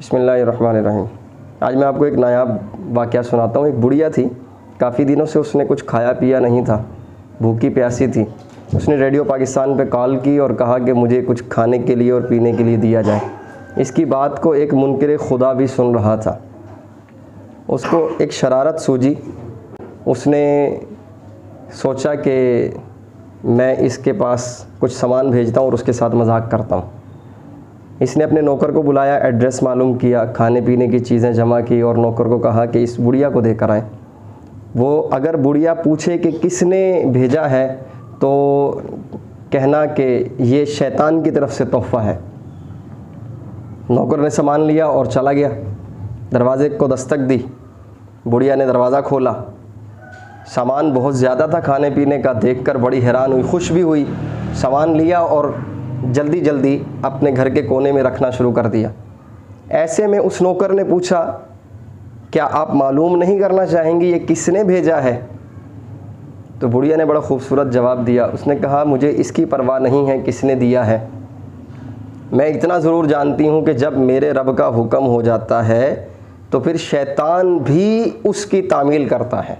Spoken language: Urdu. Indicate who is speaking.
Speaker 1: بسم اللہ الرحمن الرحیم۔ آج میں آپ کو ایک نایاب واقعہ سناتا ہوں۔ ایک بڑھیا تھی، کافی دنوں سے اس نے کچھ کھایا پیا نہیں تھا، بھوکی پیاسی تھی۔ اس نے ریڈیو پاکستان پہ کال کی اور کہا کہ مجھے کچھ کھانے کے لیے اور پینے کے لیے دیا جائے۔ اس کی بات کو ایک منکر خدا بھی سن رہا تھا۔ اس کو ایک شرارت سوجی۔ اس نے سوچا کہ میں اس کے پاس کچھ سامان بھیجتا ہوں اور اس کے ساتھ مذاق کرتا ہوں۔ اس نے اپنے نوکر کو بلایا، ایڈریس معلوم کیا، کھانے پینے کی چیزیں جمع کی اور نوکر کو کہا کہ اس بڑھیا کو دے کر آئیں۔ وہ اگر بڑھیا پوچھے کہ کس نے بھیجا ہے تو کہنا کہ یہ شیطان کی طرف سے تحفہ ہے۔ نوکر نے سامان لیا اور چلا گیا۔ دروازے کو دستک دی، بڑھیا نے دروازہ کھولا۔ سامان بہت زیادہ تھا کھانے پینے کا، دیکھ کر بڑی حیران ہوئی، خوش بھی ہوئی۔ سامان لیا اور جلدی جلدی اپنے گھر کے کونے میں رکھنا شروع کر دیا۔ ایسے میں اس نوکر نے پوچھا، کیا آپ معلوم نہیں کرنا چاہیں گی یہ کس نے بھیجا ہے؟ تو بڑھیا نے بڑا خوبصورت جواب دیا۔ اس نے کہا، مجھے اس کی پرواہ نہیں ہے کس نے دیا ہے، میں اتنا ضرور جانتی ہوں کہ جب میرے رب کا حکم ہو جاتا ہے تو پھر شیطان بھی اس کی تعمیل کرتا ہے۔